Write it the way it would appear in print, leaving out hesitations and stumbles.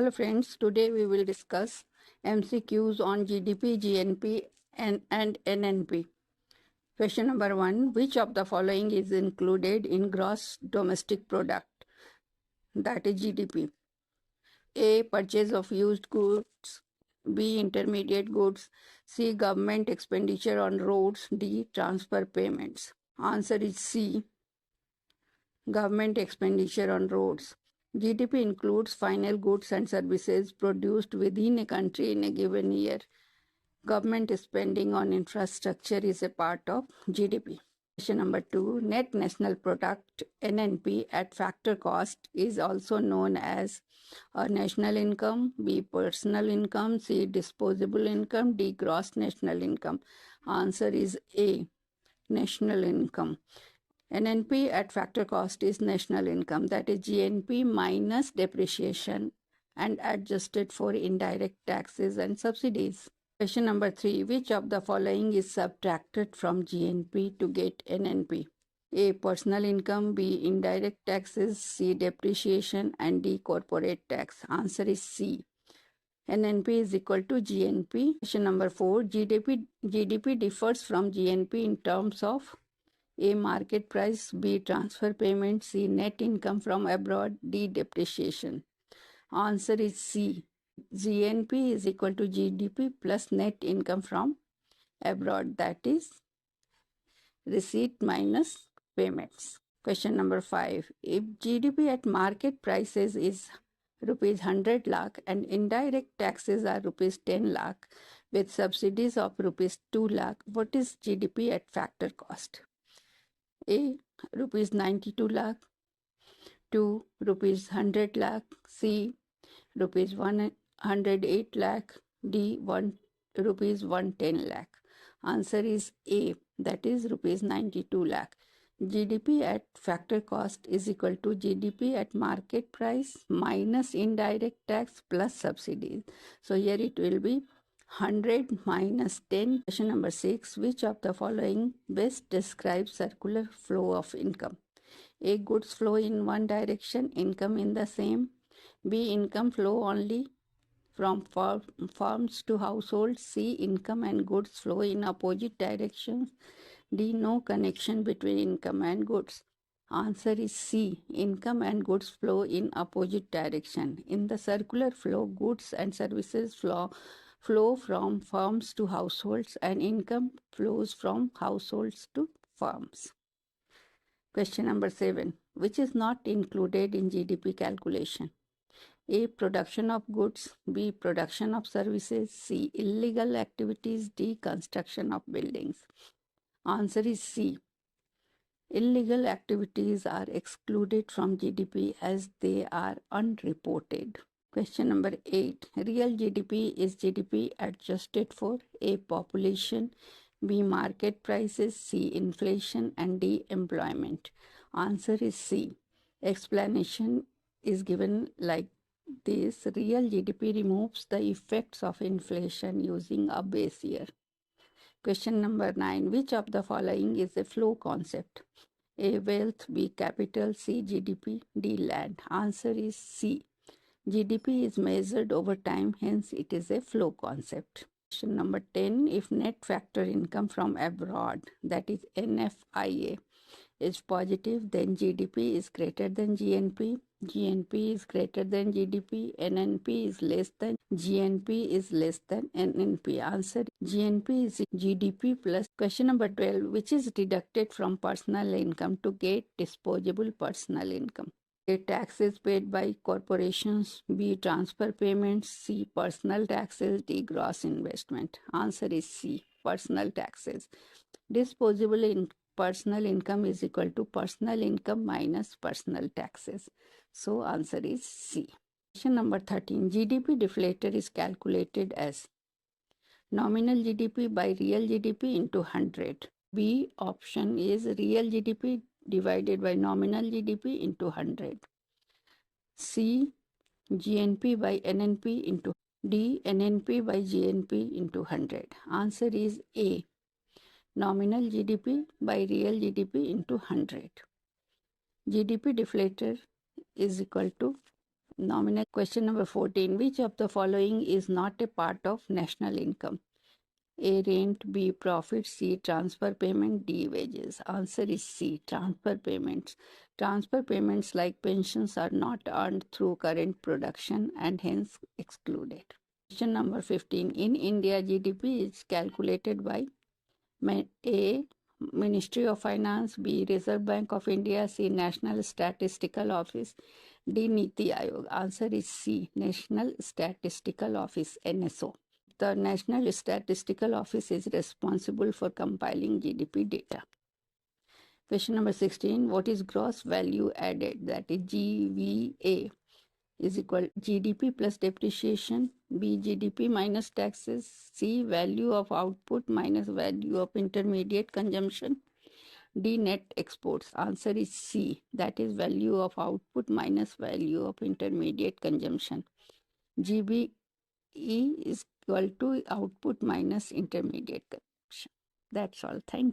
Hello friends, today we will discuss MCQs on GDP, GNP and NNP. Question number 1. Which of the following is included in gross domestic product, that is GDP? A. Purchase of used goods. B. Intermediate goods. C. Government expenditure on roads. D. Transfer payments. Answer is C. Government expenditure on roads. GDP includes final goods and services produced within a country in a given year. Government spending on infrastructure is a part of GDP. Question number 2. Net National Product (NNP) at factor cost is also known as a national income, B. Personal income, C. Disposable income, D. Gross national income. Answer is A. National income. NNP at factor cost is national income, that is GNP minus depreciation and adjusted for indirect taxes and subsidies. Question number 3. Which of the following is subtracted from GNP to get NNP? A. Personal income, B. Indirect taxes, C. Depreciation and D. Corporate tax. Answer is C. NNP is equal to GNP. Question number 4. GDP differs from GNP in terms of A. Market price, B. Transfer payment, C. Net income from abroad, D. Depreciation. Answer is C. GNP is equal to GDP plus net income from abroad, that is receipt minus payments. Question number 5. If GDP at market prices is rupees 100 lakh and indirect taxes are rupees 10 lakh with subsidies of rupees 2 lakh, what is GDP at factor cost? A. Rupees 92 lakh, 2. Rupees 100 lakh, C. Rupees 108 lakh, D. Rupees 110 lakh. Answer is A, that is rupees 92 lakh. GDP at factor cost is equal to GDP at market price minus indirect tax plus subsidies. So here it will be 100 minus 10. Question number 6. Which of the following best describes circular flow of income? A. Goods flow in one direction, income in the same. B. Income flow only from farms to households. C. Income and goods flow in opposite directions. D. No connection between income and goods. Answer is C. Income and goods flow in opposite direction. In the circular flow, goods and services flow from farms to households and income flows from households to farms. Question number 7. Which is not included in GDP calculation? A. Production of goods, B. Production of services, C. Illegal activities, D. Construction of buildings. Answer is C. Illegal activities are excluded from GDP as they are unreported. Question number 8. Real GDP is GDP adjusted for A. Population, B. Market prices, C. Inflation and D. Employment. Answer is C. Explanation is given like this. Real GDP removes the effects of inflation using a base year. Question number 9. Which of the following is a flow concept? A. Wealth, B. Capital, C. GDP, D. Land. Answer is C. GDP is measured over time, hence it is a flow concept. Question number 10. If net factor income from abroad, that is NFIA, is positive, then GDP is greater than GNP. GNP is greater than GDP. NNP is less than. GNP is less than NNP. Answer: GNP is GDP plus. Question number 12. Which is deducted from personal income to get disposable personal income? A. Taxes paid by corporations. B. Transfer payments. C. Personal taxes. D. Gross investment. Answer is C. Personal taxes. Disposable personal income is equal to personal income minus personal taxes. So answer is C. Question number 13. GDP deflator is calculated as nominal GDP by real GDP into 100. B option is real GDP divided by nominal GDP into 100. C. GNP by NNP into D. NNP by GNP into 100. Answer is A. Nominal GDP by real GDP into 100. GDP deflator is equal to Nominal question number 14. Which of the following is not a part of national income? A. Rent, B. Profit, C. Transfer payment, D. Wages. Answer is C. Transfer payments. Transfer payments like pensions are not earned through current production and hence excluded. Question number 15. In India, GDP is calculated by A. Ministry of Finance, B. Reserve Bank of India, C. National Statistical Office, D. Niti Aayog. Answer is C. National Statistical Office, NSO. The National Statistical Office is responsible for compiling GDP data. Question number 16. What is gross value added? That is GVA is equal GDP plus depreciation, B. GDP minus taxes, C. Value of output minus value of intermediate consumption, D. Net exports. Answer is C. That is value of output minus value of intermediate consumption. GBE is equal to output minus intermediate consumption. That's all. Thank you.